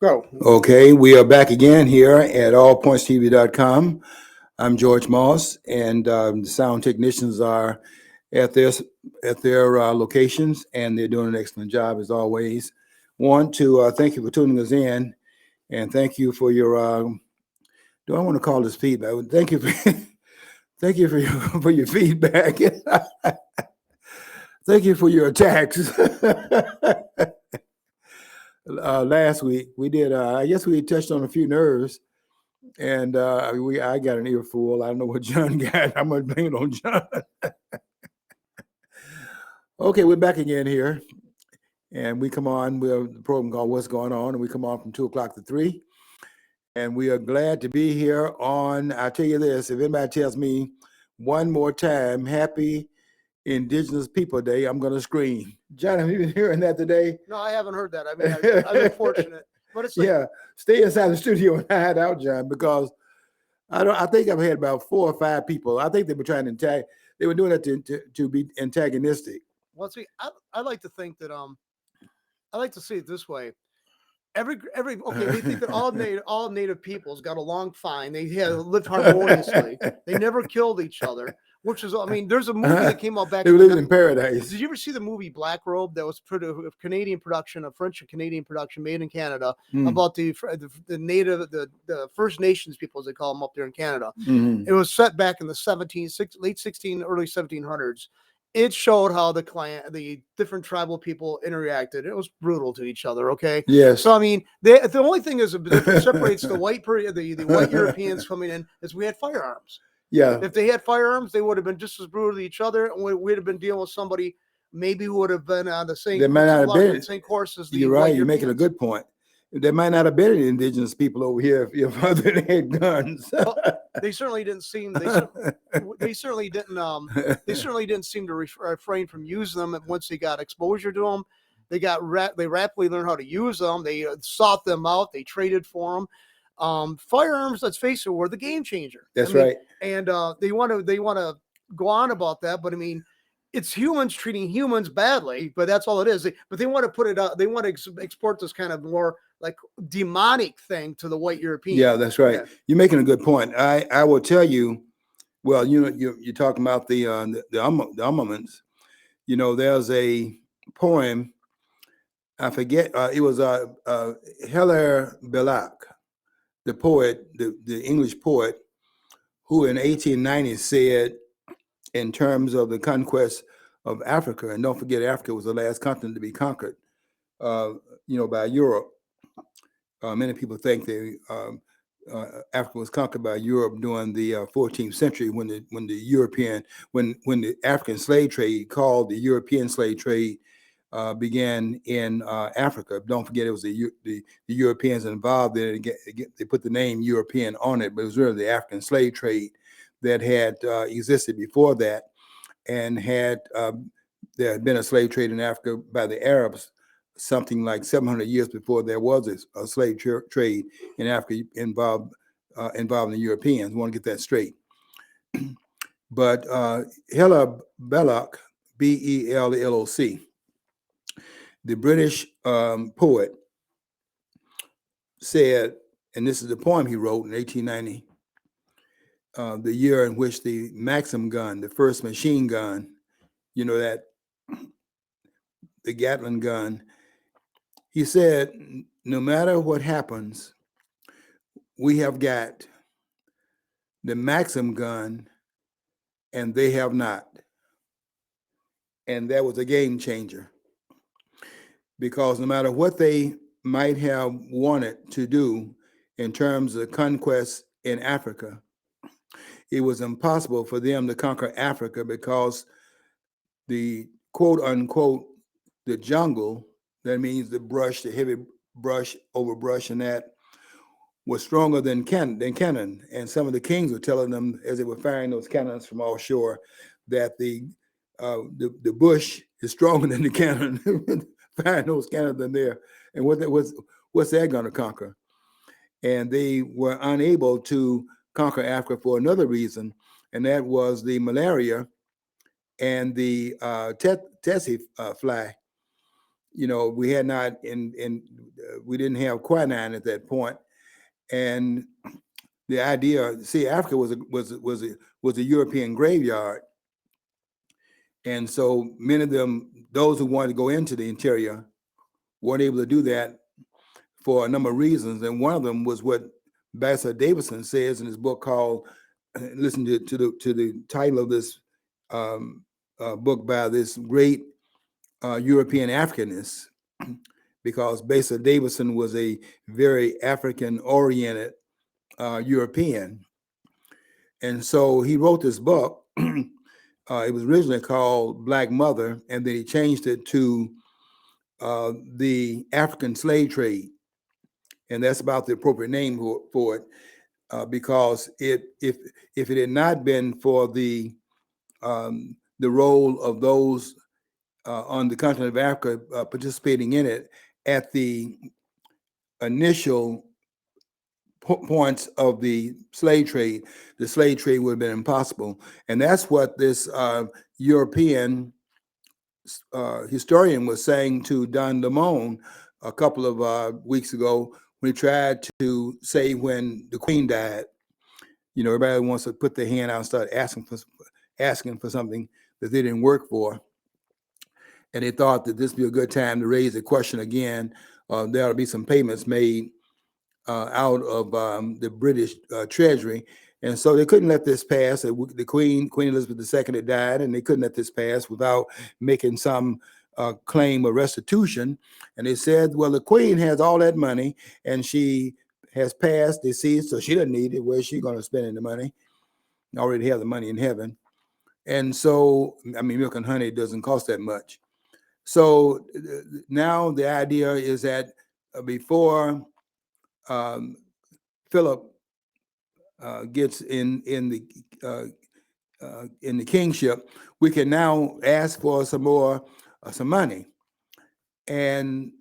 Go. Okay, we are back again here at allpointstv.com. I'm George Moss, and the sound technicians are at their locations, and they're doing an excellent job as always. Want to thank you for tuning us in, and thank you for your. Do I want to call this feedback? Thank you for thank you for your for your feedback. Thank you for your attacks. Last week we did. I guess we touched on a few nerves. And I got an earful. I don't know what John got. I'm gonna blame it on John. Okay, we're back again here, and we come on. We have the program called "What's Going On," and we come on from 2 o'clock to 3. And we are glad to be here on. I tell you this: if anybody tells me one more time, "Happy Indigenous People Day," I'm gonna scream. John, have you been hearing that today? No, I haven't heard that. I mean, I've been fortunate, but it's like, Yeah, stay inside the studio and hide out, John, because I think I've had about 4 or 5 people. I think they were trying to They were doing it to be antagonistic. well, see, I like to think that I like to see it this way. Okay, they think that all native peoples got along fine. They had lived harmoniously. They never killed each other, which is, I mean, there's a movie that came out back. They were living in paradise. Did you ever see the movie Black Robe? That was a Canadian production, a French and Canadian production made in Canada about the native, the First Nations people, as they call them up there in Canada. It was set back in the late 16, early 1700s. It showed how the different tribal people interacted. It was brutal to each other. Okay. Yes. So I mean, the only thing is that separates the white Europeans coming in is we had firearms. Yeah. If they had firearms, they would have been just as brutal to each other, and we'd have been dealing with somebody maybe who would have been on the same. They might not have been same course as the. You're right. You're making a good point. There might not have been any indigenous people over here if other had guns. Well, they certainly didn't seem. They certainly didn't seem to refrain from using them. And once they got exposure to them, they rapidly learned how to use them. They sought them out. They traded for them. Firearms, let's face it, were the game changer. That's right. And they want to go on about that, but I mean, it's humans treating humans badly, but that's all it is. But they want to put it out. They want to export this kind of more like demonic thing to the white European. Yeah, that's right. Yeah. You're making a good point. I will tell you. Well, you're talking about the Umamans. There's a poem. I forget. It was Hilaire Belloc, the poet, the English poet, who in 1890 said, in terms of the conquest of Africa, and don't forget, Africa was the last continent to be conquered, by Europe. Many people think Africa was conquered by Europe during the 14th century when the African slave trade, called the European slave trade, began in Africa. Don't forget, it was the Europeans involved there. They put the name European on it, but it was really the African slave trade that had existed before that, and there had been a slave trade in Africa by the Arabs something like 700 years before there was a slave trade in Africa involving the Europeans. I want to get that straight. But Hilaire Belloc, Belloc, the British poet, said, and this is the poem he wrote in 1890, the year in which the Maxim gun, the first machine gun, the Gatling gun, he said, no matter what happens, we have got the Maxim gun and they have not. And that was a game changer, because no matter what they might have wanted to do in terms of conquest in Africa, it was impossible for them to conquer Africa, because the quote unquote, the jungle, that means the brush, the heavy brush, overbrush, and that was stronger than cannon. And some of the kings were telling them, as they were firing those cannons from offshore, that the bush is stronger than the cannon. Firing those cannons in there, and what's that going to conquer? And they were unable to conquer Africa for another reason, and that was the malaria and the tsetse fly. we had not we didn't have quinine at that point, and the idea, see, Africa was a European graveyard, and so many of them, those who wanted to go into the interior, weren't able to do that for a number of reasons, and one of them was what Bassett Davidson says in his book called. Listen to the title of this book by this great European Africanist, because Bassett Davidson was a very African-oriented European, and so he wrote this book. It was originally called Black Mother, and then he changed it to the African Slave Trade, and that's about the appropriate name for it, because if it had not been for the role of those on the continent of Africa participating in it at the initial points of the slave trade would have been impossible. And that's what this European historian was saying to Don Lemon a couple of weeks ago, when he tried to say when the Queen died. Everybody wants to put their hand out and start asking for something that they didn't work for. And they thought that this would be a good time to raise the question again. There ought to be some payments made out of the British Treasury. And so they couldn't let this pass. The Queen Elizabeth II had died, and they couldn't let this pass without making some claim of restitution. And they said, well, the Queen has all that money, and she has passed deceased, so she doesn't need it. Where's she going to spend the money? Already have the money in heaven. And so, milk and honey doesn't cost that much. So now the idea is that before Philip gets in the kingship, we can now ask for some money. And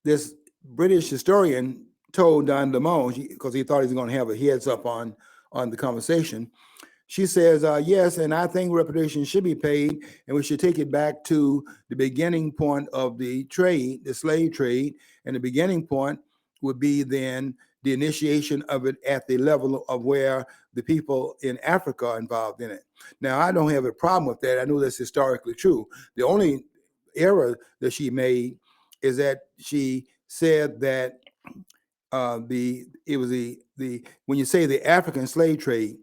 this British historian told Don Lemon, because he thought he was going to have a heads up on the conversation. She says, yes, and I think reparations should be paid, and we should take it back to the beginning point of the trade, the slave trade, and the beginning point would be then the initiation of it at the level of where the people in Africa are involved in it. Now, I don't have a problem with that. I know that's historically true. The only error that she made is that she said that when you say the African slave trade,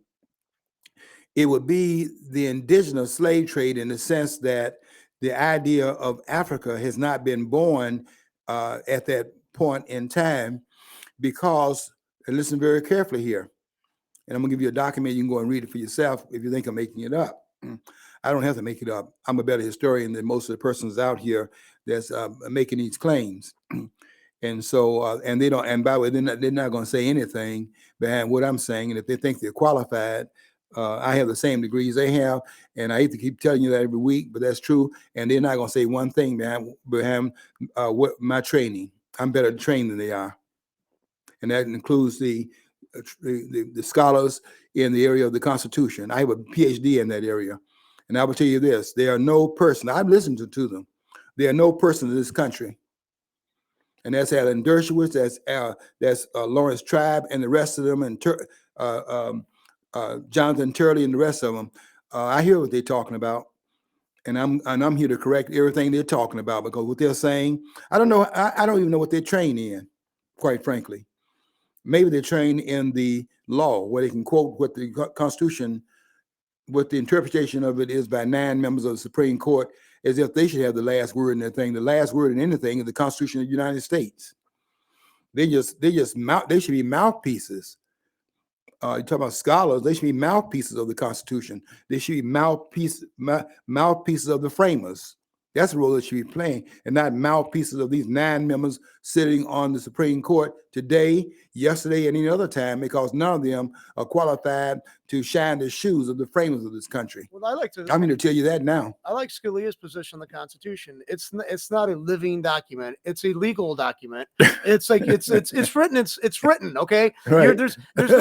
it would be the indigenous slave trade, in the sense that the idea of Africa has not been born at that point in time, because, and listen very carefully here, and I'm gonna give you a document, you can go and read it for yourself if you think I'm making it up. I don't have to make it up. I'm a better historian than most of the persons out here that's making these claims. And so, and they don't, and by the way, they're not going to say anything behind what I'm saying. And if they think they're qualified, I have the same degrees they have. And I hate to keep telling you that every week, but that's true. And they're not going to say one thing behind what my training. I'm better trained than they are. And that includes the scholars in the area of the Constitution. I have a PhD in that area. And I will tell you this, there are no person, I've listened to them, there are no person in this country, and that's Alan Dershowitz, that's Lawrence Tribe and the rest of them, and Jonathan Turley and the rest of them. I hear what they're talking about, and I'm here to correct everything they're talking about, because what they're saying, I don't know. I don't even know what they're trained in, quite frankly. Maybe they're trained in the law, where they can quote what the Constitution, what the interpretation of it is by 9 members of the Supreme Court, as if they should have the last word in that thing. The last word in anything is the Constitution of the United States. They should be mouthpieces. You talk about scholars, they should be mouthpieces of the Constitution. They should be mouthpieces of the framers. That's the role they should be playing, and not mouthpieces of these 9 members sitting on the Supreme Court today, yesterday, and any other time, because none of them are qualified to shine the shoes of the framers of this country. Well, I'm going to tell you that now. I like Scalia's position on the Constitution. It's not a living document. It's a legal document. It's like it's written. It's written. Okay. Right. There's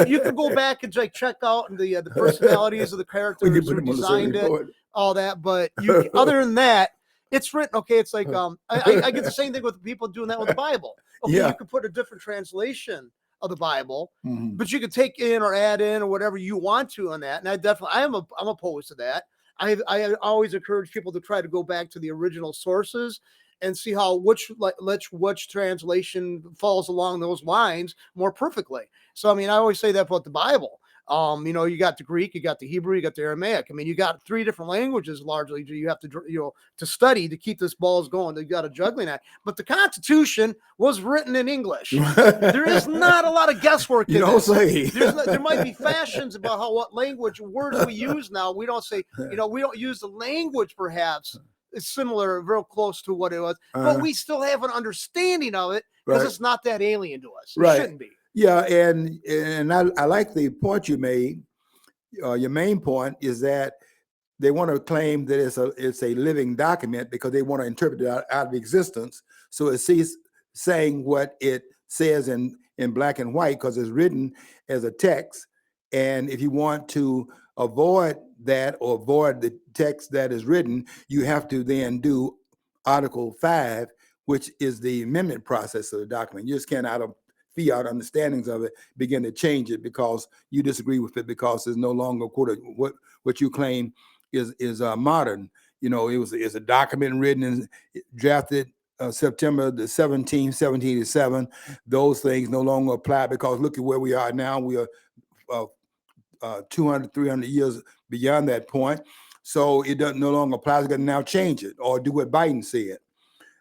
you can go back and like check out the personalities of the characters who designed it, all that. But other than that, It's written. Okay, it's like I get the same thing with people doing that with the Bible. Okay, Yeah. you could put a different translation of the Bible, Mhm. but you could take in or add in or whatever you want to on that. And I'm opposed to that. I always encourage people to try to go back to the original sources and see how which translation falls along those lines more perfectly. So I mean, I always say that about the Bible. You got the Greek, you got the Hebrew, you got the Aramaic. I mean, you got three different languages largely you have to to study to keep this balls going. You got a juggling act. But the Constitution was written in English. There is not a lot of guesswork You in don't this. say. There might be fashions about what words we use now. We don't say, we don't use the language perhaps. It's similar, real close to what it was, but we still have an understanding of it because Right. it's not that alien to us. It Right. shouldn't be. Yeah, and I like the point you made. Your main point is that they want to claim that it's a living document because they want to interpret it out of existence. So it sees saying what it says in black and white because it's written as a text. And if you want to avoid that or avoid the text that is written, you have to then do Article 5, which is the amendment process of the document. You just can't, out of fiat understandings of it, begin to change it because you disagree with it because it's no longer quoted what you claim is modern. It's a document written and drafted September the 17th, 1787. Those things no longer apply because look at where we are now. We are 200, 300 years beyond that point. So it doesn't no longer apply. It's going to now change it or do what Biden said,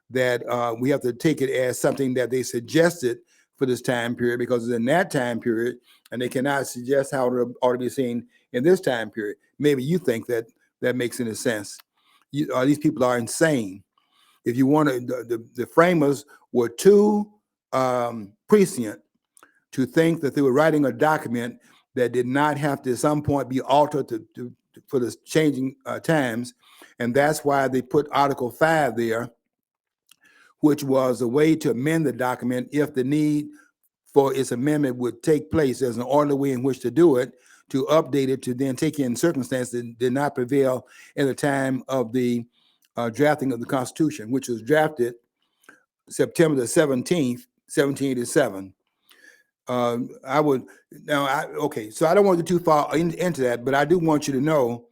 that we have to take it as something that they suggested for this time period because it's in that time period and they cannot suggest how it ought to be seen in this time period. Maybe you think that makes any sense. These people are insane. If you want to, the framers were too prescient to think that they were writing a document that did not have to at some point be altered for the changing times. And that's why they put Article 5 there, which was a way to amend the document if the need for its amendment would take place. There's an orderly way in which to do it, to update it, to then take in circumstances that did not prevail in the time of the drafting of the Constitution, which was drafted September the 17th, 1787. So I don't want to get too far into that, but I do want you to know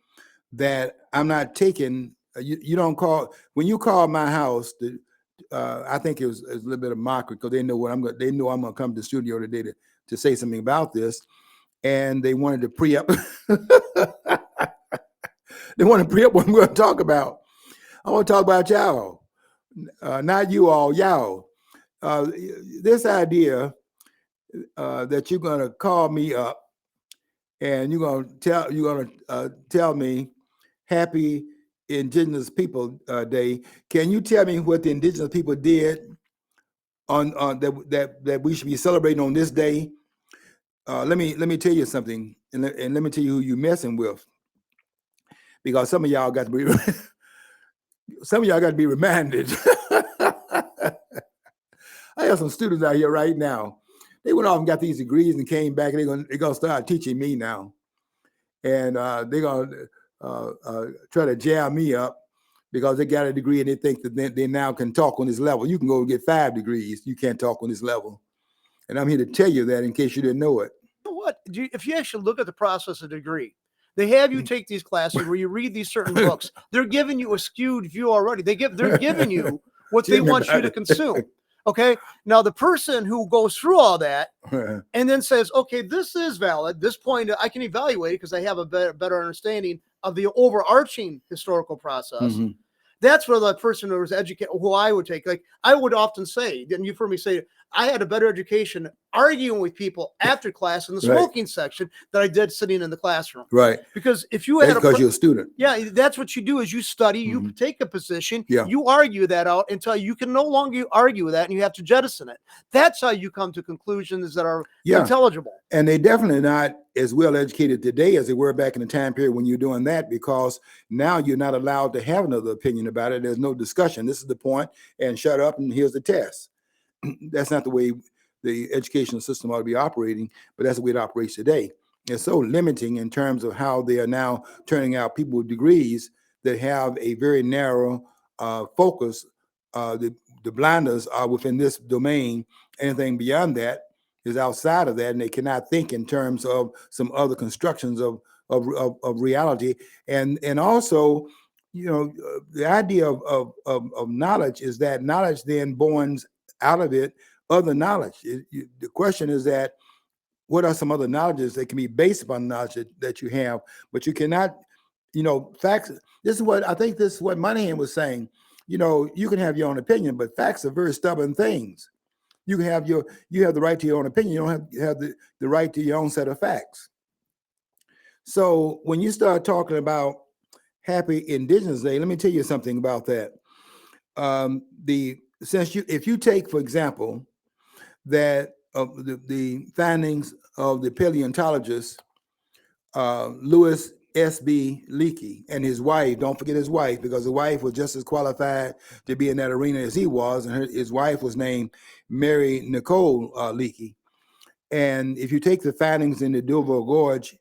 that I'm not taking, you don't call, when you call my house, I think it was a little bit of mockery because they know I'm going to come to the studio today to say something about this. And they wanted to pre-up. They want to pre-up what I'm going to talk about. I want to talk about y'all, not you all, y'all. This idea that you're going to call me up and you're going to tell me Happy Indigenous People Day. Can you tell me what the Indigenous people did on that we should be celebrating on this day? Let me tell you something, and let me tell you who you're messing with, because some of y'all got to be reminded. I have some students out here right now. They went off and got these degrees and came back, and they're gonna start teaching me now, and they're gonna try to jam me up because they got a degree and they think that they now can talk on this level. You can go get 5 degrees, you can't talk on this level, and I'm here to tell you that in case you didn't know it. You know what? If you actually look at the process of degree, they have you take these classes where you read these certain books. They're giving you a skewed view already. They're giving you what they want you to consume. Okay. Now the person who goes through all that and then says, okay, this is valid. This point I can evaluate it because I have a better understanding of the overarching historical process. Mm-hmm. That's where the person who was educated, who I would take, like I would often say, and you've heard me say, I had a better education arguing with people after class in the smoking section than I did sitting in the classroom. Right. Because if you had because you're a student. Yeah, that's what you do is you study, you take a position, you argue that out until you can no longer argue with that and you have to jettison it. That's how you come to conclusions that are intelligible. And they're definitely not as well educated today as they were back in the time period when you're doing that, because now you're not allowed to have another opinion about it. There's no discussion. This is the point, and shut up, and here's the test. That's not the way the educational system ought to be operating, but that's the way it operates today. It's so limiting in terms of how they are now turning out people with degrees that have a very narrow focus, the blinders are within this domain. Anything beyond that is outside of that, and they cannot think in terms of some other constructions of reality. And also, the idea of knowledge is that knowledge then borns out of it other knowledge. The question is that what are some other knowledges that can be based upon knowledge that you have, but you cannot, facts. This is what I think. This is what Moynihan was saying. You can have your own opinion, but facts are very stubborn things. You have the right to your own opinion. You don't have the right to your own set of facts. So when you start talking about Happy Indigenous Day, let me tell you something about that. If you take, for example, that of the findings of the paleontologist Louis S.B. Leakey and his wife, don't forget his wife, because the wife was just as qualified to be in that arena as he was, and his wife was named Mary Nicole Leakey. And if you take the findings in the Duvall Gorge,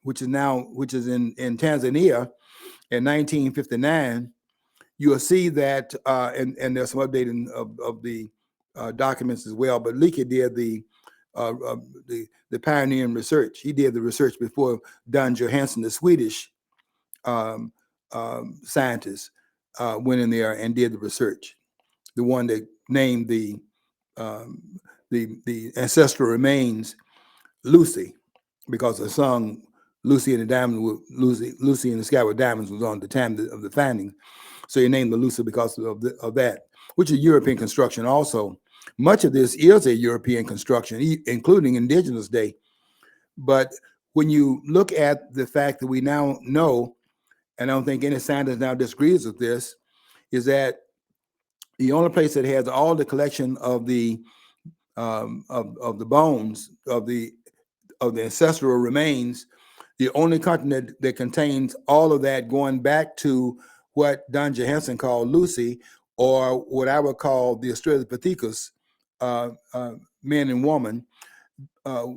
which is in Tanzania in 1959, you will see that, and there's some updating of the documents as well. But Leakey did the pioneering research. He did the research before Dan Johansson, the Swedish scientist, went in there and did the research. The one that named the ancestral remains Lucy, because the song "Lucy in the Diamond," Lucy in the Sky with Diamonds was on the time of the finding. So he named the Lucy because of that, which is European construction also. Much of this is a European construction, including Indigenous Day. But when you look at the fact that we now know, and I don't think any scientist now disagrees with this, is that the only place that has all the collection of the bones of the ancestral remains, the only continent that contains all of that going back to what Don Johansson called Lucy, or what I would call the Australopithecus, man and woman,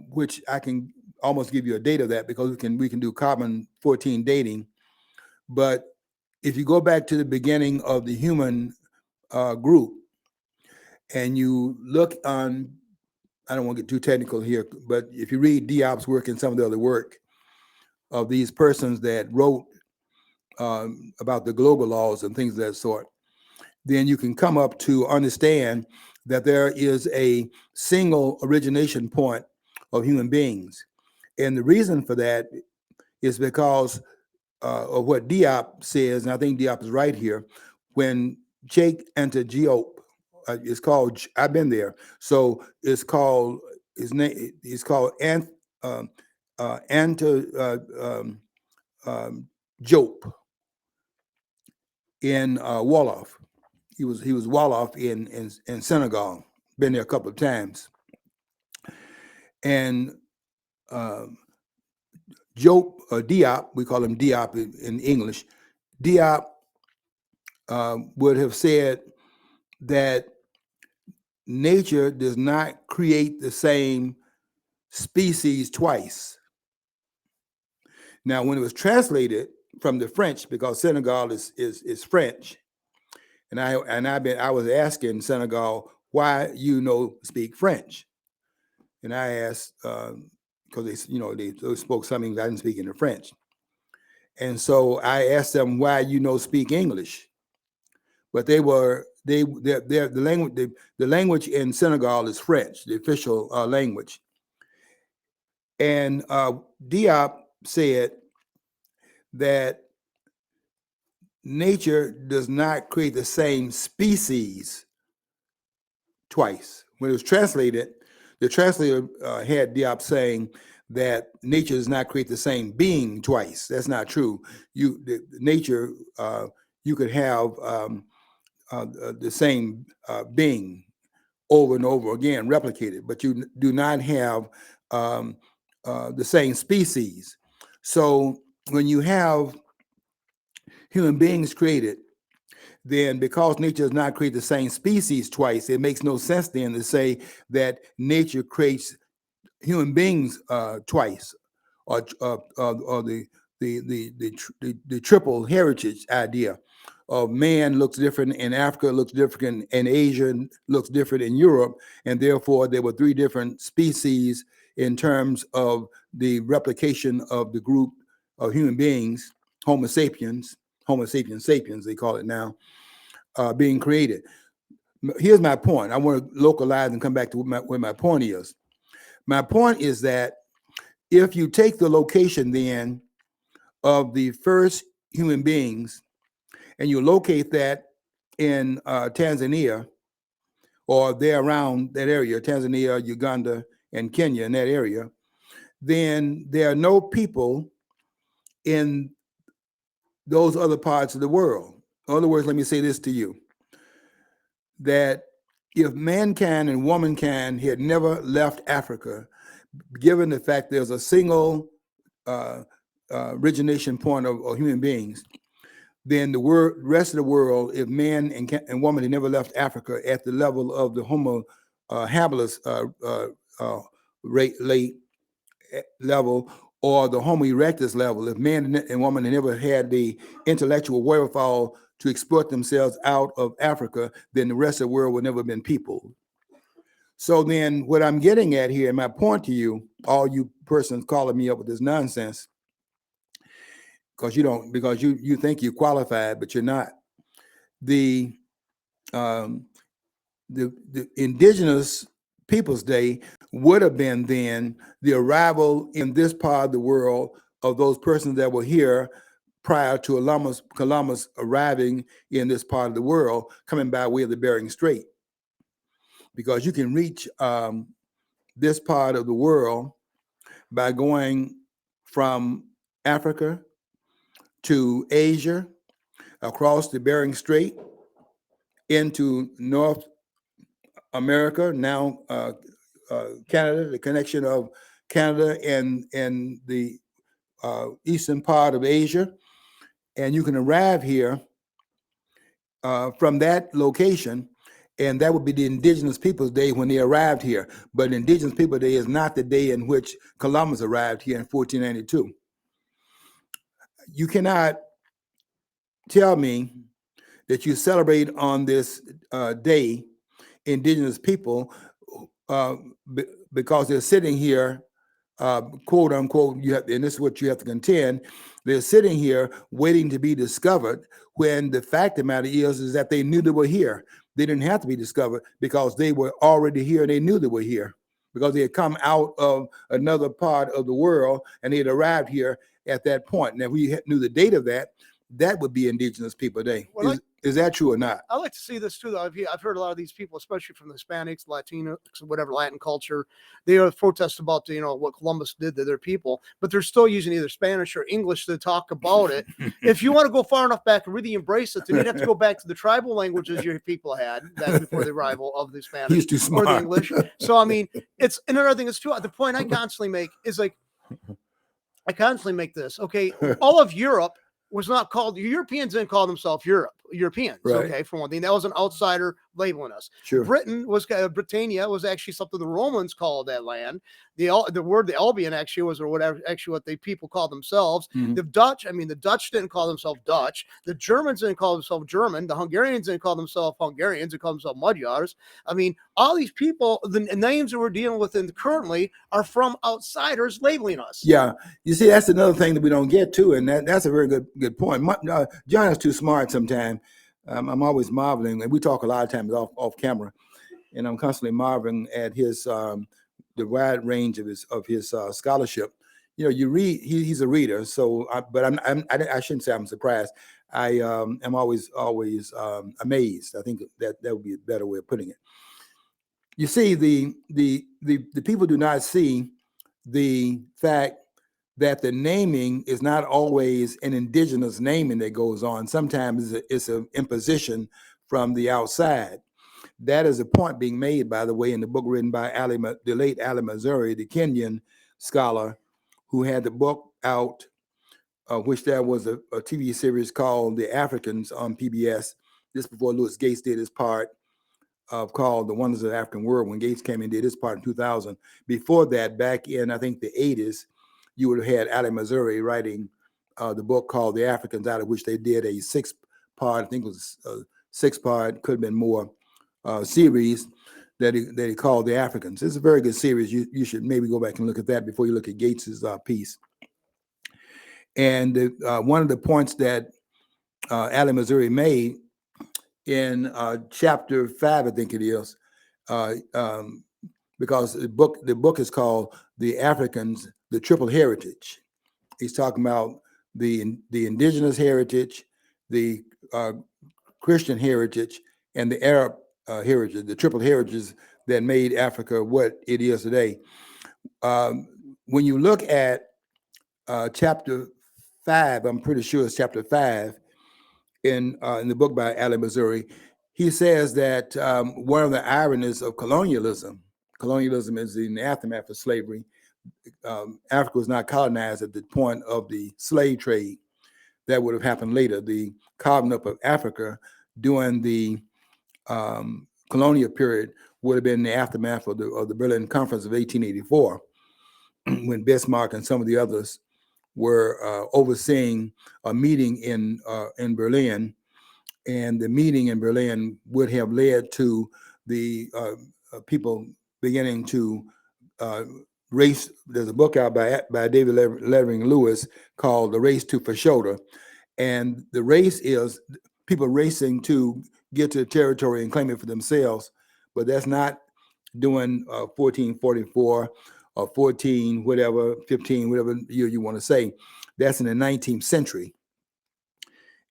which I can almost give you a date of that because we can do carbon-14 dating. But if you go back to the beginning of the human group, and you look on, I don't want to get too technical here, but if you read Diop's work and some of the other work of these persons that wrote about the global laws and things of that sort, then you can come up to understand that there is a single origination point of human beings. And the reason for that is because of what Diop says, and I think Diop is right here, when Jake entered Geop, it's called, I've been there, so it's called, his name, it's called Jope in Wolof. He was Wolof in Senegal. Been there a couple of times. And Jope, Diop, we call him Diop in English. Diop would have said that nature does not create the same species twice. Now, when it was translated from the French, because Senegal is French, and I was asking Senegal why speak French, and I asked because they spoke some English, I didn't speak in French, and so I asked them why speak English, but the language in Senegal is French, the official language, and Diop said that nature does not create the same species twice. When it was translated, the translator had Diop saying that nature does not create the same being twice. That's not true. Nature, you could have the same being over and over again, replicated, but you do not have the same species. So when you have human beings created, then because nature does not create the same species twice, it makes no sense then to say that nature creates human beings twice, or the triple heritage idea of man looks different in Africa, looks different in Asia, looks different in Europe, and therefore there were 3 different species in terms of the replication of the group of human beings, Homo sapiens sapiens, they call it now, being created. Here's my point. I want to localize and come back to where my point is. My point is that if you take the location then of the first human beings and you locate that in Tanzania or there around that area, Tanzania, Uganda, and Kenya, in that area, then there are no people in those other parts of the world. In other words, let me say this to you, that if mankind and womankind had never left Africa, given the fact there's a single origination point of human beings, then the rest of the world, if man and woman had never left Africa at the level of the Homo habilis rate level or the Homo erectus level, if man and woman had never had the intellectual wherewithal to exploit themselves out of Africa, then the rest of the world would never have been people. So then what I'm getting at here, and my point to you, all you persons calling me up with this nonsense, because you think you're qualified, but you're not. The Indigenous Peoples Day would have been then the arrival in this part of the world of those persons that were here prior to Columbus arriving in this part of the world, coming by way of the Bering Strait. Because you can reach this part of the world by going from Africa to Asia, across the Bering Strait, into North America, now Canada, the connection of Canada and the eastern part of Asia. And you can arrive here from that location, and that would be the Indigenous Peoples Day when they arrived here. But Indigenous Peoples Day is not the day in which Columbus arrived here in 1492. You cannot tell me that you celebrate on this day Indigenous people because they're sitting here, quote unquote, and this is what you have to contend, they're sitting here waiting to be discovered, when the fact of the matter is that they knew they were here. They didn't have to be discovered because they were already here and they knew they were here because they had come out of another part of the world and they had arrived here at that point. Now, if we knew the date of that, that would be Indigenous People Day. Well, is that true or not? I like to see this too, though. I've heard a lot of these people, especially from the Hispanics, Latinos, whatever Latin culture, they protest about what Columbus did to their people, but they're still using either Spanish or English to talk about it. If you want to go far enough back and really embrace it, then you'd have to go back to the tribal languages your people had back before the arrival of the Spanish or the English. So I mean, it's another thing. It's true. The point I constantly make is this. Okay, all of Europe was not called, Europeans didn't call themselves Europeans, right. Okay, for one thing. That was an outsider labeling us. Sure. Britannia was actually something the Romans called that land. The word the Albion actually was, or whatever, actually what the people called themselves. Mm-hmm. The Dutch didn't call themselves Dutch. The Germans didn't call themselves German. The Hungarians didn't call themselves Hungarians. They called themselves Magyars. I mean, all these people, the names that we're dealing with currently are from outsiders labeling us. Yeah. You see, that's another thing that we don't get to, and that's a very good point. John is too smart sometimes. I'm always marveling, and we talk a lot of times off camera, and I'm constantly marveling at his the wide range of his scholarship. You read. He's a reader, so I shouldn't say I'm surprised. I am always amazed. I think that would be a better way of putting it. You see, the people do not see the fact that the naming is not always an indigenous naming that goes on. Sometimes it's an imposition from the outside. That is a point being made, by the way, in the book written by the late Ali Missouri, the Kenyan scholar, who had the book out, which there was a TV series called The Africans on PBS, just before Louis Gates did his part, called The Wonders of the African World, when Gates came and did his part in 2000. Before that, back in, I think, the 80s, you would have had Ali Missouri writing the book called The Africans, out of which they did a 6 part, I think it was a 6-part, could have been more, series that he called The Africans. It's a very good series. You should maybe go back and look at that before you look at Gates's piece. And one of the points that Ali Missouri made in chapter 5, I think it is, because the book is called The Africans, the Triple Heritage. He's talking about the indigenous heritage, the Christian heritage, and the Arab heritage, the triple heritages that made Africa what it is today. When you look at chapter 5, I'm pretty sure it's chapter 5 in the book by Ali Missouri, he says that one of the ironies of colonialism is in the aftermath of slavery. Africa was not colonized at the point of the slave trade. That would have happened later. The carving up of Africa during the colonial period would have been in the aftermath of the Berlin Conference of 1884, when Bismarck and some of the others were overseeing a meeting in Berlin, and the meeting in Berlin would have led to the people beginning to race. There's a book out by David Levering Lewis called The Race to Fashoda, and the race is people racing to get to the territory and claim it for themselves, but that's not doing 1444 or 14 whatever, 15 whatever year you want to say. That's in the 19th century.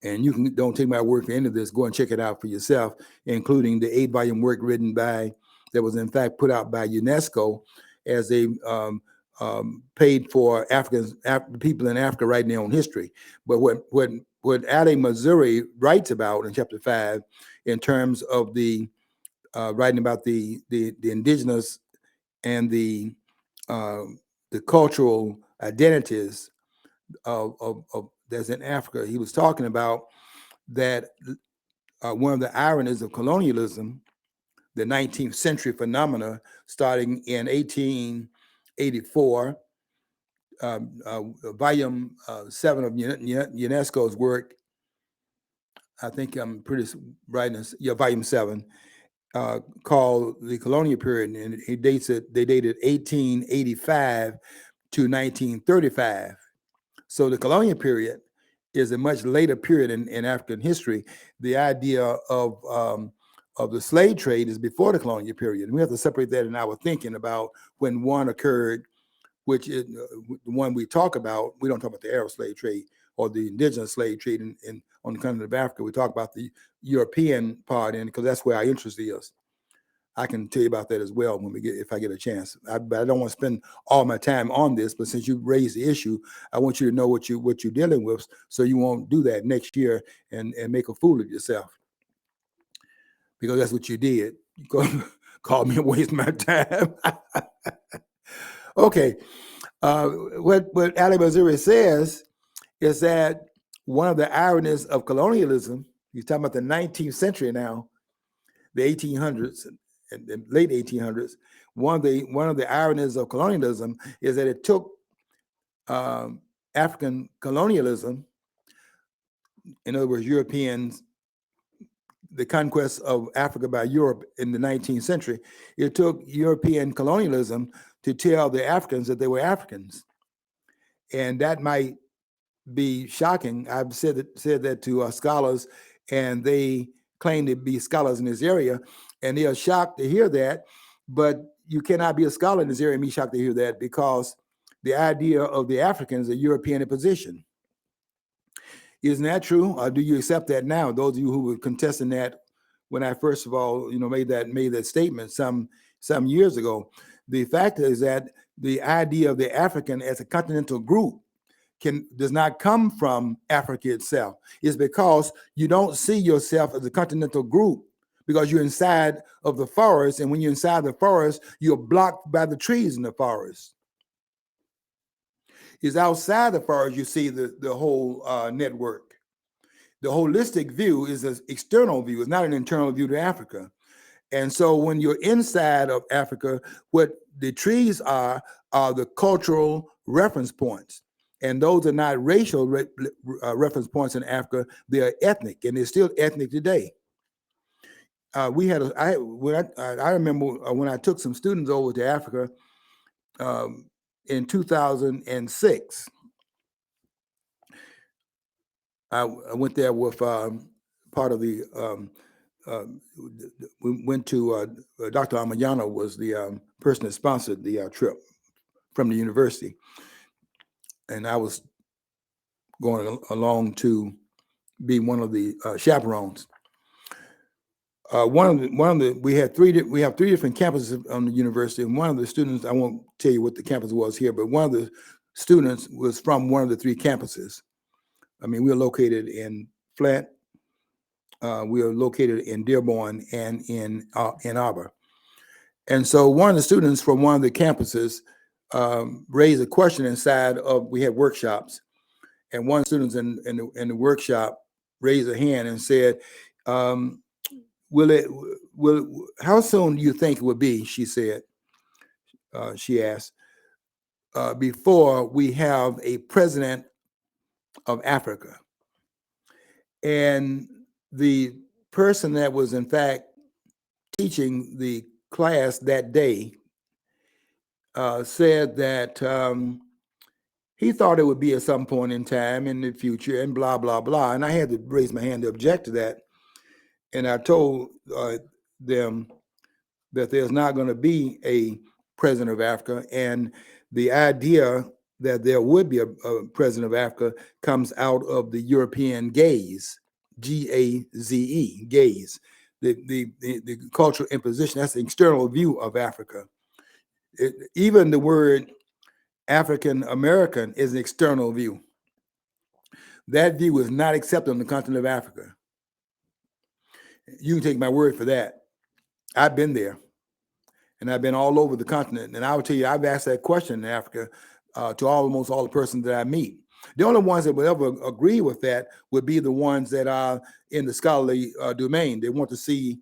And you can, don't take my word for any of this, go and check it out for yourself, including the 8-volume work written by, that was in fact put out by UNESCO as a paid for people in Africa writing their own history. But what Ali Missouri writes about in chapter 5, in terms of the writing about the indigenous and the cultural identities of that's in Africa, he was talking about that one of the ironies of colonialism, the 19th century phenomena starting in 1884, volume 7 of UNESCO's work, I think I'm pretty right, volume 7, called The Colonial Period, and they dated 1885 to 1935. So the colonial period is a much later period in African history. The idea of the slave trade is before the colonial period. And we have to separate that in our thinking about when one occurred, which is the one we talk about. We don't talk about the Arab slave trade or the indigenous slave trade on the continent of Africa. We talk about the European part, and because that's where our interest is. I can tell you about that as well if I get a chance. But I don't want to spend all my time on this. But since you raised the issue, I want you to know what you're dealing with, so you won't do that next year and make a fool of yourself. Because that's what you did. You called me and waste my time. Okay. What Ali Missouri says is that one of the ironies of colonialism, he's talking about the 19th century now, the 1800s, and the late 1800s, one of the ironies of colonialism is that it took African colonialism, in other words, Europeans, the conquest of Africa by Europe in the 19th century, it took European colonialism to tell the Africans that they were Africans. And that might be shocking. I've said that to scholars, and they claim to be scholars in this area, and they are shocked to hear that. But you cannot be a scholar in this area and be shocked to hear that, because the idea of the African is a European imposition. Isn't that true? Or do you accept that now? Those of you who were contesting that when I first of all, made that statement some years ago. The fact is that the idea of the African as a continental group does not come from Africa itself. It's because you don't see yourself as a continental group, because you're inside of the forest, and when you're inside the forest, you're blocked by the trees in the forest. It's outside the forest you see the whole network. The holistic view is an external view. It's not an internal view to Africa. And so when you're inside of Africa, what the trees are the cultural reference points. And those are not racial reference points in Africa. They are ethnic, and they're still ethnic today. I remember when I took some students over to Africa in 2006. I went there with part of the. We went to Dr. Amayano was the person that sponsored the trip from the university, and I was going along to be one of the chaperones. We have three different campuses on the university, and one of the students, I won't tell you what the campus was here, but one of the students was from one of the three campuses. I mean, we are located in Flint, we are located in Dearborn, and in Ann Arbor. And so one of the students from one of the campuses raised a question inside of, we had workshops, and one of the students in the workshop raised a hand and said, how soon do you think it would be, she said, she asked, before we have a president of Africa? And the person that was in fact teaching the class that day said that he thought it would be at some point in time in the future, and blah, blah, blah. And I had to raise my hand to object to that. And I told them that there's not going to be a president of Africa. And the idea that there would be a president of Africa comes out of the European gaze, G-A-Z-E, gaze, the cultural imposition. That's the external view of Africa. Even the word African American is an external view. That view is not accepted on the continent of Africa. You can take my word for that. I've been there, and I've been all over the continent. And I will tell you, I've asked that question in Africa to almost all the persons that I meet. The only ones that would ever agree with that would be the ones that are in the scholarly domain. They want to see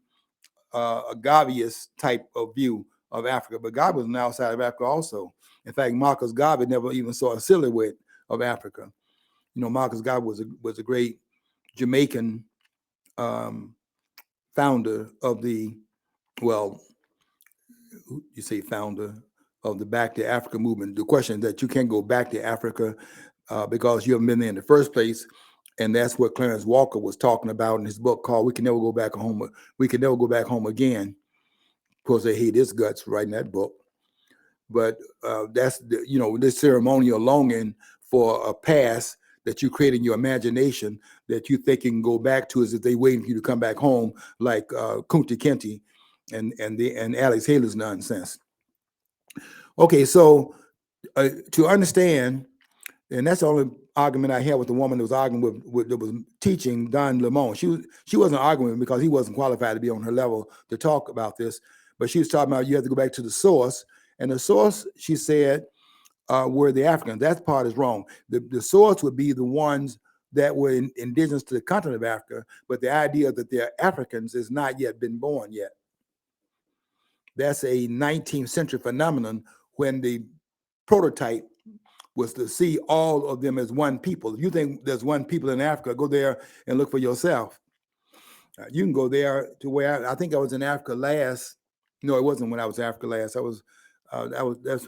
a Garveyist type of view of Africa, but Garvey was outside of Africa also. In fact, Marcus Garvey never even saw a silhouette of Africa. You know, Marcus Garvey was a great Jamaican founder of the, well, you say founder of the Back to Africa movement. The question is that you can't go back to Africa because you haven't been there in the first place. And that's what Clarence Walker was talking about in his book called "We Can Never Go Back Home. We Can Never Go Back Home Again." Of course, they hate his guts writing that book. But that's this ceremonial longing for a past that you create in your imagination that you think you can go back to, as if they waiting for you to come back home, like Kunta Kinte and Alex Haley's nonsense. Okay, so to understand, and that's the only argument I had with the woman that was arguing with that was teaching Don Lemon. She wasn't arguing because he wasn't qualified to be on her level to talk about this, but she was talking about you have to go back to the source. And the source, she said, were the Africans. That part is wrong. The source would be the ones that were indigenous to the continent of Africa, but the idea that they're Africans has not yet been born yet. That's a 19th century phenomenon when the prototype was to see all of them as one people. If you think there's one people in Africa, go there and look for yourself. You can go there to where I think I was in Africa last. No, it wasn't when I was in Africa last. That's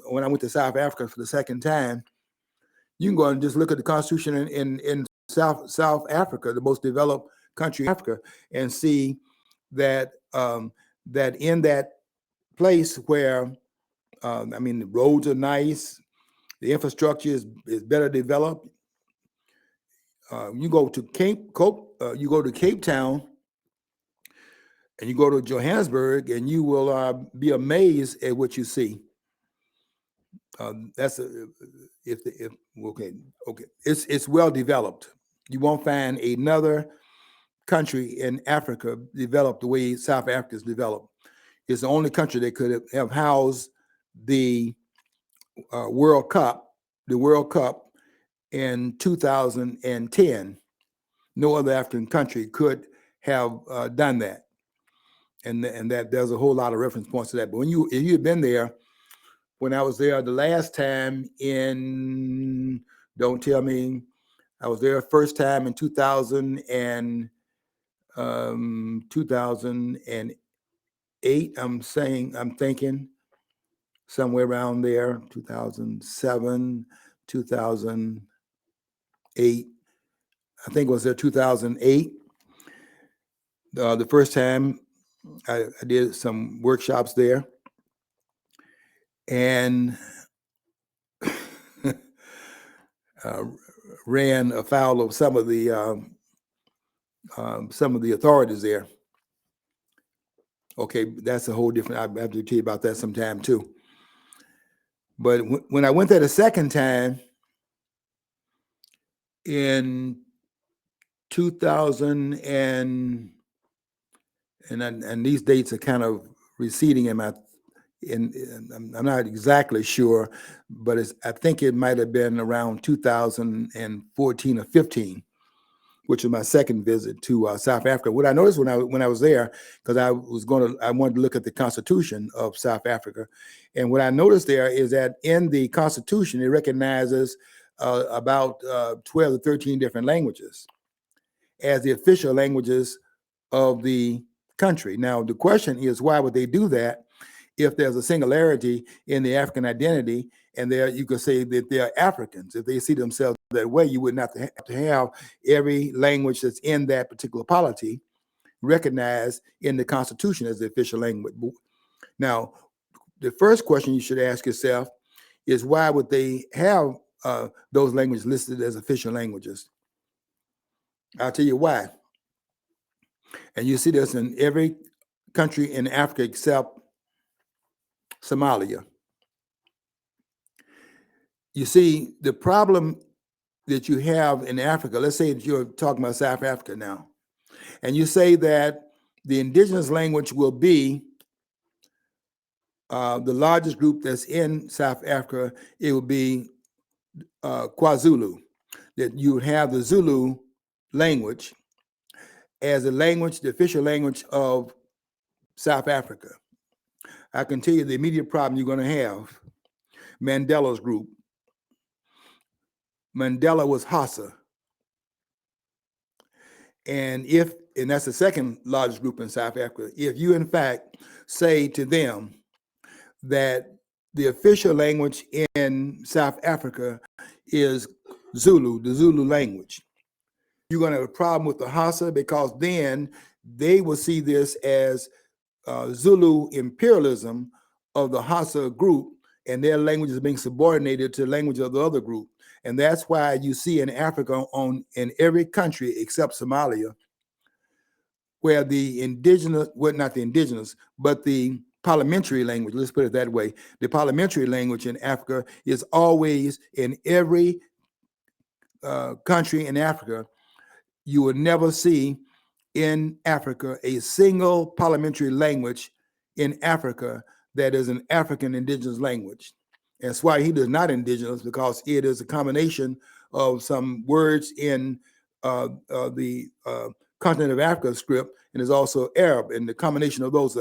when I went to South Africa for the second time. You can go and just look at the Constitution in South Africa, the most developed country in Africa, and see that that in that place where the roads are nice, the infrastructure is better developed. You go to Cape Town, and you go to Johannesburg, and you will be amazed at what you see. It's well developed. You won't find another country in Africa developed the way South Africa is developed. It's the only country that could have housed the World Cup in 2010. No other African country could have done that. And that there's a whole lot of reference points to that. But if you had been there when I was there the last time in Don't tell me. I was there first time in 2008. I'm thinking somewhere around there, 2007, 2008. I think it was there 2008. The first time I did some workshops there, and ran afoul of some of the authorities there. Okay, that's a whole different. I have to tell you about that sometime too. But when I went there the second time in 2000 and these dates are kind of receding in my. I'm not exactly sure, but I think it might have been around 2014 or 15, which was my second visit to South Africa. What I noticed when I was there, because I wanted to look at the Constitution of South Africa, and what I noticed there is that in the Constitution it recognizes about 12 to 13 different languages as the official languages of the country. Now the question is, why would they do that if there's a singularity in the African identity, and there you could say that they are Africans? If they see themselves that way, you would not have to have every language that's in that particular polity recognized in the Constitution as the official language. Now, the first question you should ask yourself is, why would they have those languages listed as official languages? I'll tell you why. And you see this in every country in Africa except Somalia. You see, the problem that you have in Africa, let's say that you're talking about South Africa now, and you say that the indigenous language will be the largest group that's in South Africa. It will be KwaZulu, that you would have the Zulu language as a language, the official language of South Africa. I can tell you the immediate problem you're going to have. Mandela's group. Mandela was Hausa. And that's the second largest group in South Africa. If you, in fact, say to them that the official language in South Africa is Zulu, the Zulu language, you're going to have a problem with the Hausa, because then they will see this as Zulu imperialism of the Hausa group, and their language is being subordinated to the language of the other group. And that's why you see in Africa, in every country except Somalia, where the indigenous, well, not the indigenous, but the parliamentary language, let's put it that way, the parliamentary language in Africa is always in every country in Africa. You will never see in Africa a single parliamentary language in Africa that is an African indigenous language. And Swahili is not indigenous because it is a combination of some words in the continent of Africa script, and is also Arab. And the combination of those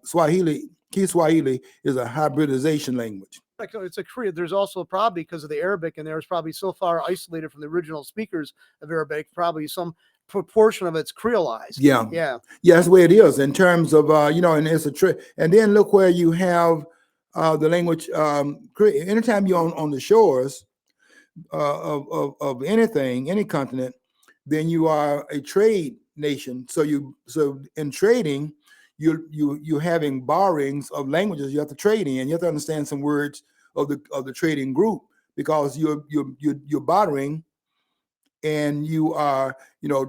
Swahili, Kiswahili is a hybridization language. It's a Korea. There's also probably, because of the Arabic, and there's probably so far isolated from the original speakers of Arabic, probably some proportion of it's creolized. Yeah, that's the way it is in terms of and it's a trick. And then look where you have the language. Anytime you're on the shores of anything, any continent, then you are a trade nation. So in trading, you're having borrowings of languages you have to trade in. You have to understand some words of the trading group, because you're bartering, and you are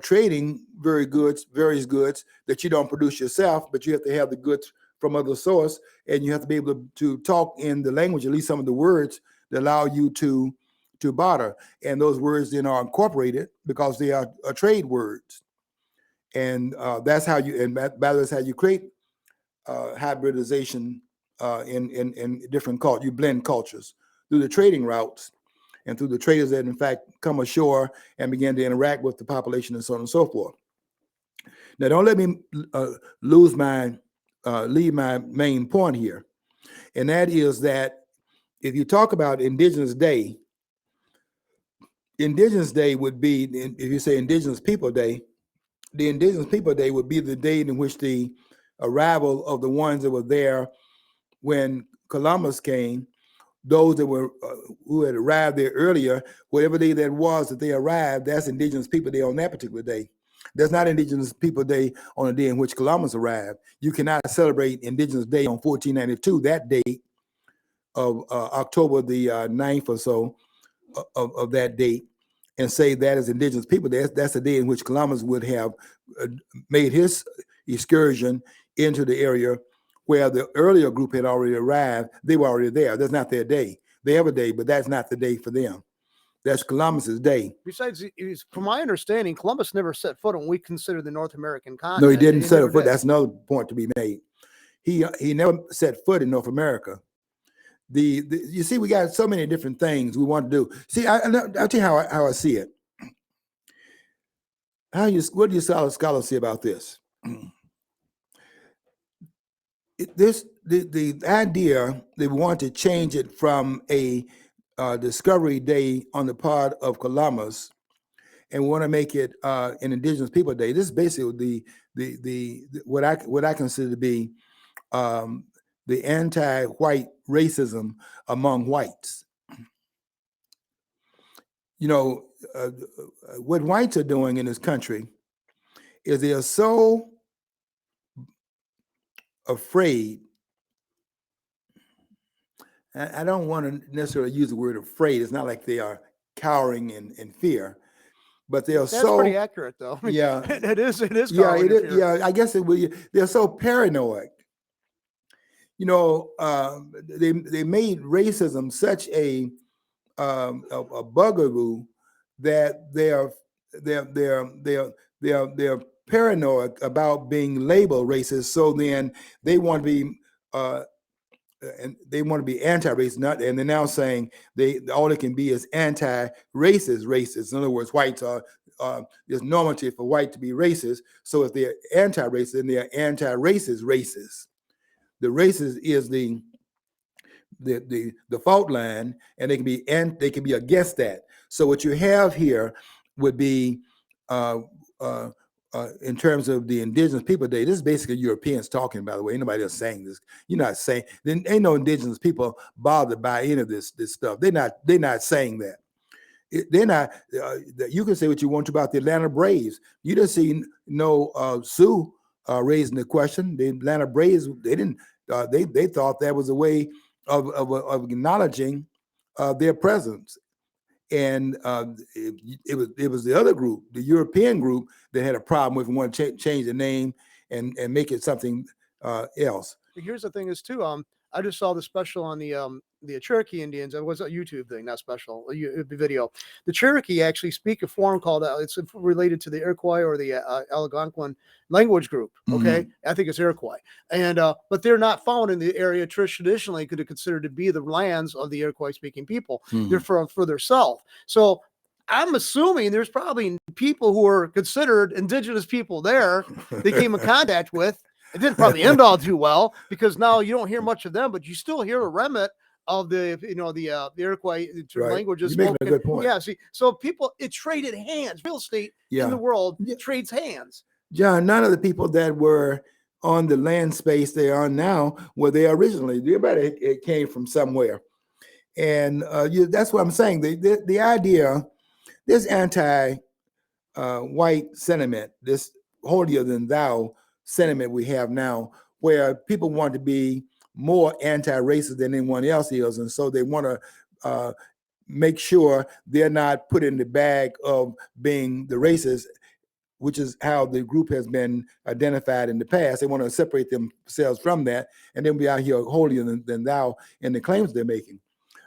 trading various goods that you don't produce yourself, but you have to have the goods from other source, and you have to be able to talk in the language, at least some of the words that allow you to barter. And those words then are incorporated because they are trade words. And that's how you create hybridization in different cultures. You blend cultures through the trading routes and through the traders that in fact come ashore and begin to interact with the population and so on and so forth. Now, don't let me leave my main point here. And that is that if you talk about Indigenous Day, Indigenous Day would be, if you say Indigenous People Day, the Indigenous People Day would be the date in which the arrival of the ones that were there when Columbus came, those that were who had arrived there earlier, whatever day that was that they arrived, that's Indigenous People Day on that particular day. That's not Indigenous People Day on the day in which Columbus arrived. You cannot celebrate Indigenous Day on 1492, that date of October the 9th or so of that date, and say that is Indigenous People Day. That's the day in which Columbus would have made his excursion into the area where the earlier group had already arrived. They were already there. That's not their day. They have a day, but that's not the day for them. That's Columbus's day. Besides, from my understanding, Columbus never set foot on what we consider the North American continent. No, he didn't set a foot. That's another point to be made. He never set foot in North America. You see, we got so many different things we want to do. See, I'll tell you how I see it. What do you scholars say about this? The idea they want to change it from a Discovery Day on the part of Columbus, and we want to make it an Indigenous People Day. This is basically the what I consider to be the anti-white racism among whites. You know, what whites are doing in this country is they are so afraid. I don't want to necessarily use the word afraid. It's not like they are cowering in fear, but they are That's pretty accurate, though. Yeah, it is. Yeah, it is. Yeah, I guess it will. They're so paranoid. You know, they made racism such a bugaboo that they're paranoid about being labeled racist. So then they want to be anti-racist, and they're now saying all it can be is anti-racist. In other words, whites are it's normative for white to be racist. So if they're anti-racist, then they're anti-racist. The racist is the fault line, and they can be against that. So what you have here would be in terms of the Indigenous People Day. This is basically Europeans talking, by the way. Ain't nobody else saying this. You're not saying. Then ain't no Indigenous people bothered by any of this stuff. They're not saying that. They're not. You can say what you want to about the Atlanta Braves. You didn't see no Sioux raising the question. The Atlanta Braves, they didn't. They thought that was a way of acknowledging their presence, and it was the other group, the European group, that had a problem with want to change the name and make it something else. Here's the thing is too. I just saw the special on the Cherokee Indians. It was a YouTube thing, not special, a video. The Cherokee actually speak a form called, it's related to the Iroquois or the Algonquin language group. Okay. Mm-hmm. I think it's Iroquois. And, but they're not found in the area traditionally considered to be the lands of the Iroquois speaking people. Mm-hmm. They're from further south. So I'm assuming there's probably people who are considered indigenous people there they came in contact with. It didn't probably end all too well because now you don't hear much of them, but you still hear a remnant of the Iroquois languages. You're making a good point. Yeah, see, so it traded hands. Real estate in the world trades hands. John, none of the people that were on the land space they are now were there originally. Everybody it came from somewhere, and that's what I'm saying. The idea, this anti-white sentiment, this holier than thou sentiment we have now, where people want to be more anti-racist than anyone else is, and so they want to make sure they're not put in the bag of being the racist, which is how the group has been identified in the past. They want to separate themselves from that, and then be out here holier than thou in the claims they're making.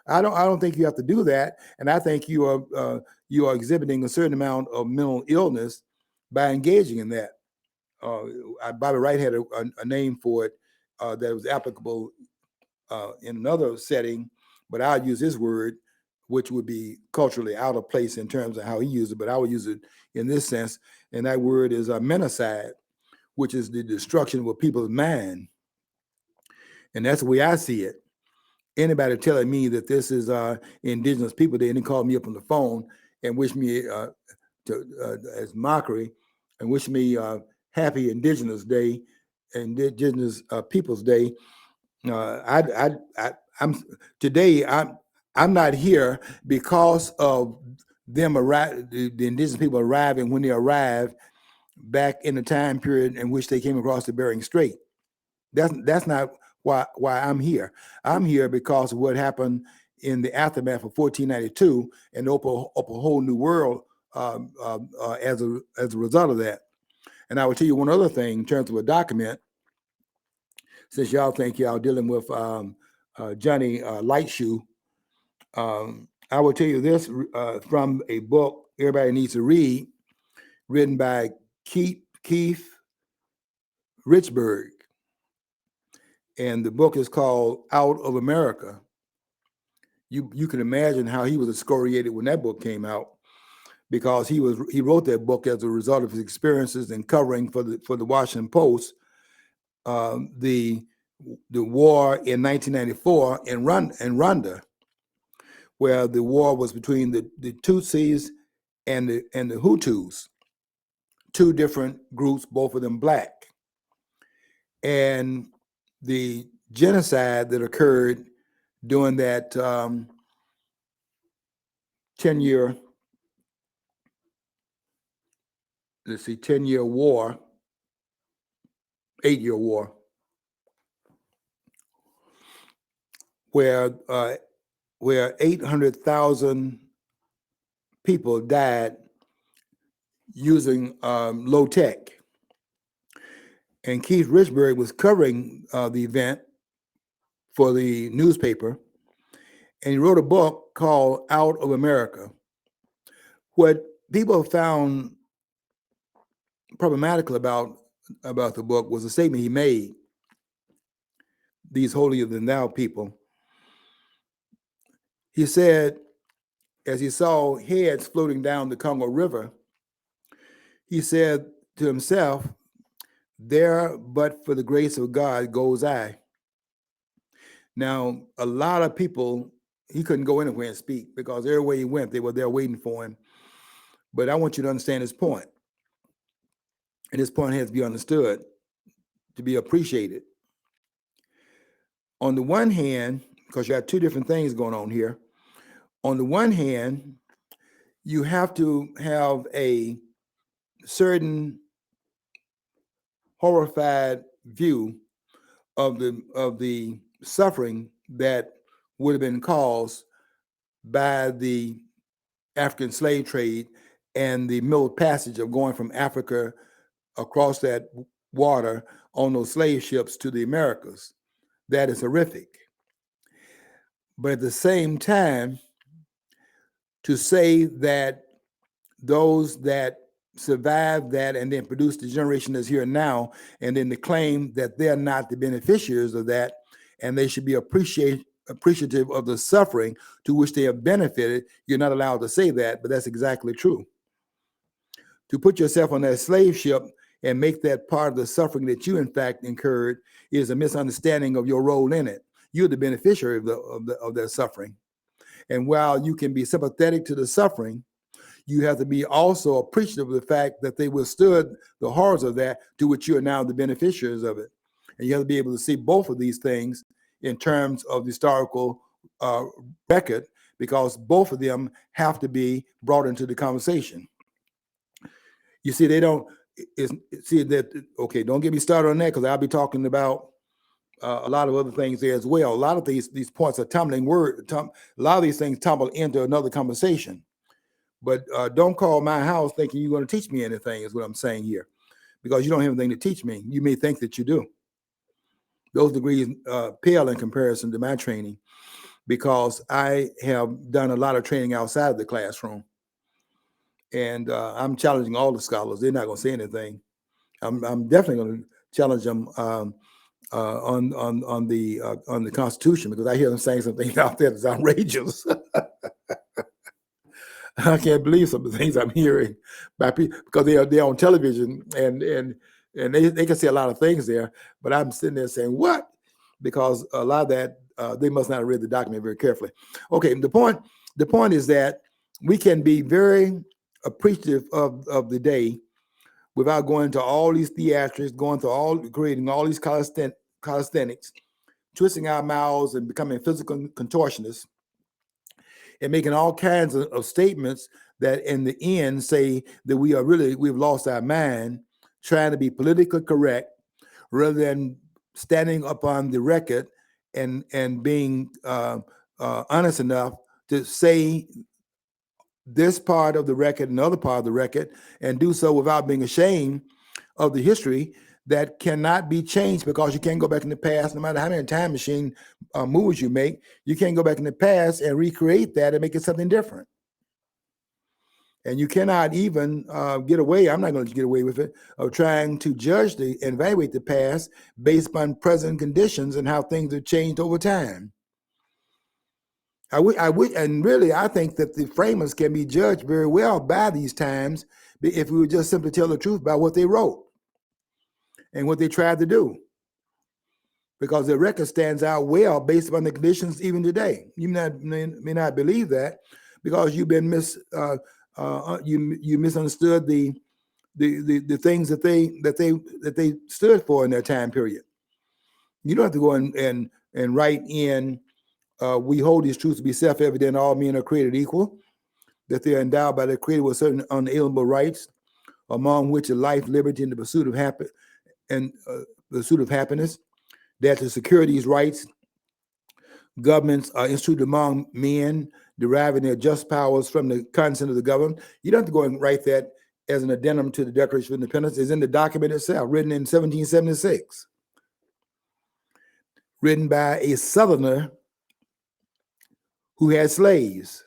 I don't think you have to do that, and I think you are exhibiting a certain amount of mental illness by engaging in that. Bobby Wright had a name for it that was applicable in another setting, but I'll use his word, which would be culturally out of place in terms of how he used it, but I would use it in this sense, and that word is menacide, which is the destruction of a people's mind. And that's the way I see it. Anybody telling me that this is Indigenous People Day and they call me up on the phone and wish me as mockery, and wish me happy Indigenous Day, Indigenous Peoples Day. I'm today. I'm not here because of them the Indigenous people arriving when they arrived back in the time period in which they came across the Bering Strait. That's not why I'm here. I'm here because of what happened in the aftermath of 1492 and open up a whole new world as a result of that. And I will tell you one other thing in terms of a document. Since y'all think y'all dealing with Johnny Lightshoe, I will tell you this from a book everybody needs to read, written by Keith Richburg. And the book is called Out of America. You can imagine how he was excoriated when that book came out, because he wrote that book as a result of his experiences in covering for the Washington Post the war in 1994 in Rwanda, where the war was between the Tutsis and the Hutus, two different groups, both of them black, and the genocide that occurred during that 10-year war, 8-year war, where 800,000 people died using low tech. And Keith Richburg was covering the event for the newspaper, and he wrote a book called Out of America. What people found problematical about the book was a statement he made. These holier than thou people. He said, as he saw heads floating down the Congo River, he said to himself, "There, but for the grace of God, goes I." Now, a lot of people, he couldn't go anywhere and speak because everywhere he went, they were there waiting for him. But I want you to understand his point. And his point has to be understood, to be appreciated. On the one hand, because you have two different things going on here. On the one hand, you have to have a certain horrified view of the suffering that would have been caused by the African slave trade and the middle passage of going from Africa across that water on those slave ships to the Americas. That is horrific. But at the same time, to say that those that survived that and then produced the generation that's here now, and then to claim that they're not the beneficiaries of that, and they should be appreciative of the suffering to which they have benefited, you're not allowed to say that, but that's exactly true. To put yourself on that slave ship and make that part of the suffering that you in fact incurred is a misunderstanding of your role in it. You're the beneficiary of that suffering. And while you can be sympathetic to the suffering, you have to be also appreciative of the fact that they withstood the horrors of that, to which you are now the beneficiaries of it. And you have to be able to see both of these things in terms of the historical record, because both of them have to be brought into the conversation. You see, they don't see that. Okay, don't get me started on that, because I'll be talking about a lot of other things there as well. A lot of these points are tumbling a lot of these things tumble into another conversation. But don't call my house thinking you're going to teach me anything, is what I'm saying here, because you don't have anything to teach me. You may think that you do. Those degrees pale in comparison to my training, because I have done a lot of training outside of the classroom. And I'm challenging all the scholars. They're not going to say anything. I'm definitely going to challenge them on the Constitution, because I hear them saying something out there that's outrageous. I can't believe some of the things I'm hearing by people, because they're on television and they can say a lot of things there, but I'm sitting there saying, what? Because a lot of that, they must not have read the document very carefully. Okay, the point is that we can be very appreciative of the day without going into all these theatrics, going to creating all these calisthenics, twisting our mouths and becoming physical contortionists, and making all kinds of statements that in the end say that we've lost our mind, trying to be politically correct rather than standing up on the record and being honest enough to say this part of the record and other part of the record, and do so without being ashamed of the history that cannot be changed, because you can't go back in the past. No matter how many time machine moves you make, you can't go back in the past and recreate that and make it something different. And you cannot even get away, I'm not going to get away with it, of trying to judge and evaluate the past based upon present conditions and how things have changed over time. And really, I think that the framers can be judged very well by these times if we would just simply tell the truth about what they wrote and what they tried to do, because the record stands out well based upon the conditions even today. You may not believe that because you've been you misunderstood the things that they stood for in their time period. You don't have to go and write in. We hold these truths to be self-evident. All men are created equal, that they are endowed by their Creator with certain unalienable rights, among which are life, liberty, and the pursuit of happiness. That to secure these rights, governments are instituted among men, deriving their just powers from the consent of the government. You don't have to go and write that as an addendum to the Declaration of Independence. It's in the document itself, written in 1776, written by a Southerner who had slaves,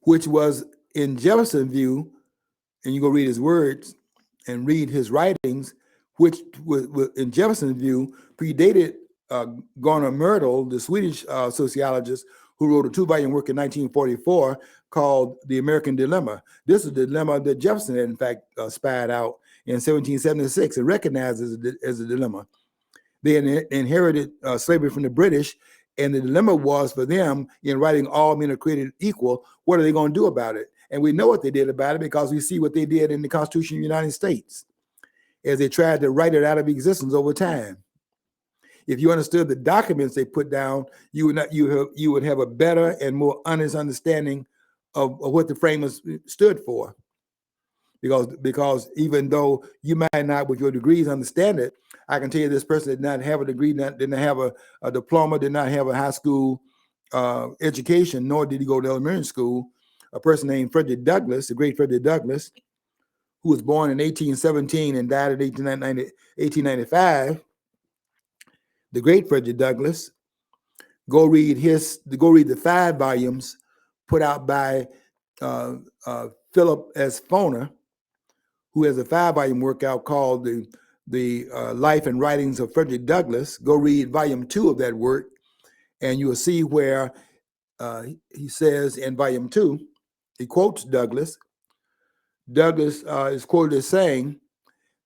which was in Jefferson's view, and you go read his words and read his writings, which was in Jefferson's view predated Gunnar Myrdal, the Swedish sociologist who wrote a 2-volume work in 1944 called The American Dilemma. This is the dilemma that Jefferson had, in fact, spied out in 1776 and recognized as a dilemma. They inherited slavery from the British, and the dilemma was for them in writing all men are created equal. What are they going to do about it? And we know what they did about it because we see what they did in the Constitution of the United States as they tried to write it out of existence over time. If you understood the documents they put down, you would have a better and more honest understanding of what the framers stood for. Because even though you might not, with your degrees, understand it, I can tell you this person did not have a degree, didn't have a diploma, did not have a high school education, nor did he go to elementary school. A person named Frederick Douglass, the great Frederick Douglass, who was born in 1817 and died in 1895. The great Frederick Douglass. Go read the 5 volumes put out by Philip S. Foner, who has a 5-volume work out called the Life and Writings of Frederick Douglass. Go read volume 2 of that work, and you will see where he says in volume 2, he quotes Douglass. Douglass is quoted as saying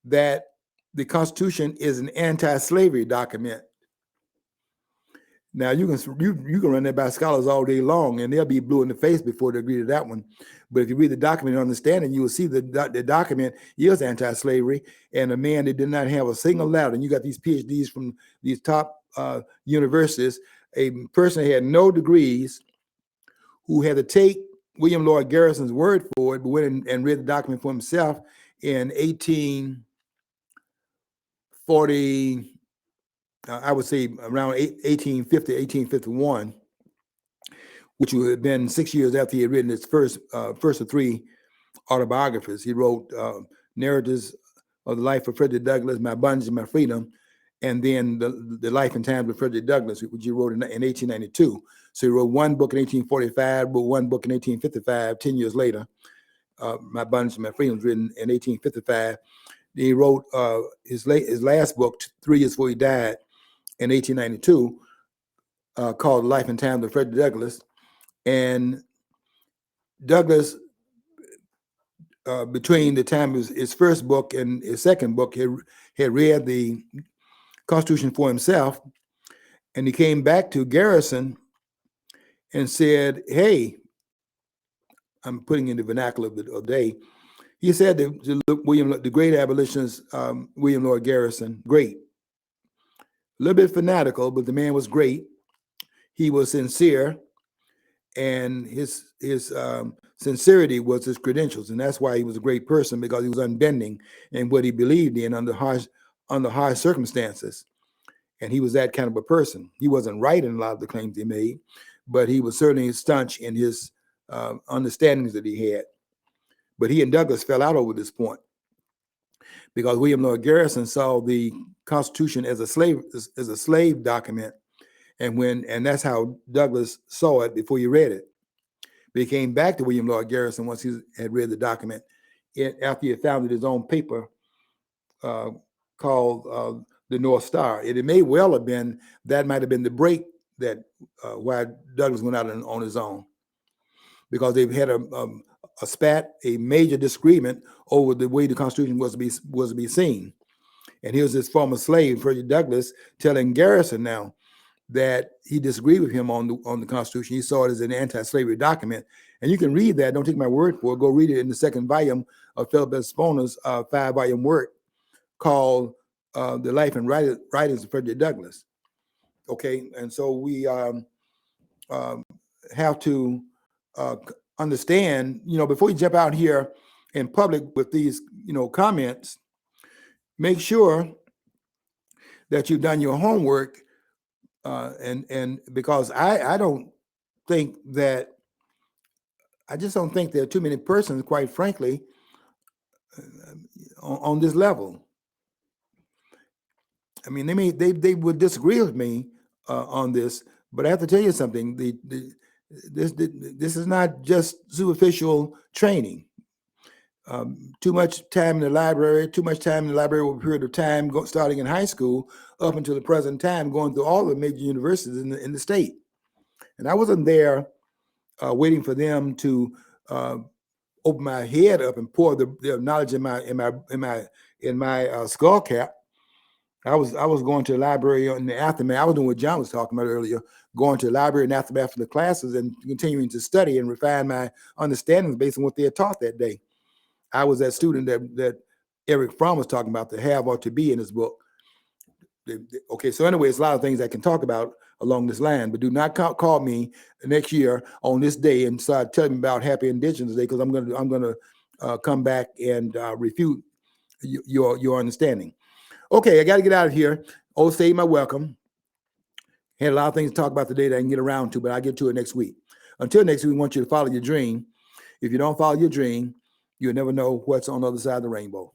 that the Constitution is an anti-slavery document. Now you can run that by scholars all day long, and they'll be blue in the face before they agree to that one. But if you read the document and understand it, you will see the document is anti-slavery, and a man that did not have a single letter. And you got these PhDs from these top universities, a person who had no degrees, who had to take William Lloyd Garrison's word for it, but went and read the document for himself in 1840. I would say around 1850, 1851, which would have been 6 years after he had written his first of 3 autobiographies. He wrote narratives of the life of Frederick Douglass, My Abundance and My Freedom, and then the Life and Times of Frederick Douglass, which he wrote in 1892. So he wrote one book in 1845, wrote one book in 1855, 10 years later. My Abundance and My Freedom was written in 1855. He wrote his last book 3 years before he died, in 1892, called Life and Times of Frederick Douglass. And Douglass, between the time of his first book and his second book, had read the Constitution for himself, and he came back to Garrison and said, hey, I'm putting in the vernacular of the day. He said that the great abolitionist, William Lloyd Garrison, great. A little bit fanatical, but the man was great. He was sincere, and his sincerity was his credentials, and that's why he was a great person, because he was unbending in what he believed in under harsh circumstances. And he was that kind of a person. He wasn't right in a lot of the claims he made, but he was certainly staunch in his understandings that he had. But he and Douglas fell out over this point, because William Lloyd Garrison saw the Constitution as a slave document, and that's how Douglas saw it before he read it. But he came back to William Lloyd Garrison once he had read the document, after he had founded his own paper called the North Star. It may well have been, that might have been the break that why Douglas went out on his own, because they've had a major disagreement over the way the Constitution was to be seen. And here's this former slave, Frederick Douglass, telling Garrison now that he disagreed with him on the Constitution. He saw it as an anti-slavery document. And you can read that. Don't take my word for it. Go read it in the second volume of Philip S. Sponer's 5-volume work called The Life and Writings of Frederick Douglass. Okay, and so we have to understand, before you jump out here in public with these, comments, make sure that you've done your homework, and because I just don't think there are too many persons, quite frankly, on this level. I mean, they would disagree with me on this, but I have to tell you something. This is not just superficial training. Too much time in the library over a period of time, starting in high school up until the present time, going through all the major universities in the state. And I wasn't there waiting for them to open my head up and pour their knowledge in my skull cap. I was going to the library in the aftermath. I was doing what John was talking about earlier, going to the library in the aftermath of the classes and continuing to study and refine my understandings based on what they had taught that day. I was that student that Eric Fromm was talking about, the have or to be in his book. Okay, so anyway, it's a lot of things I can talk about along this line, but do not call me next year on this day and start telling me about Happy Indigenous Day, because I'm gonna come back and refute your understanding. Okay, I got to get out of here. Save my welcome. Had a lot of things to talk about today that I can get around to, but I'll get to it next week. Until next week, we want you to follow your dream. If you don't follow your dream, you'll never know what's on the other side of the rainbow.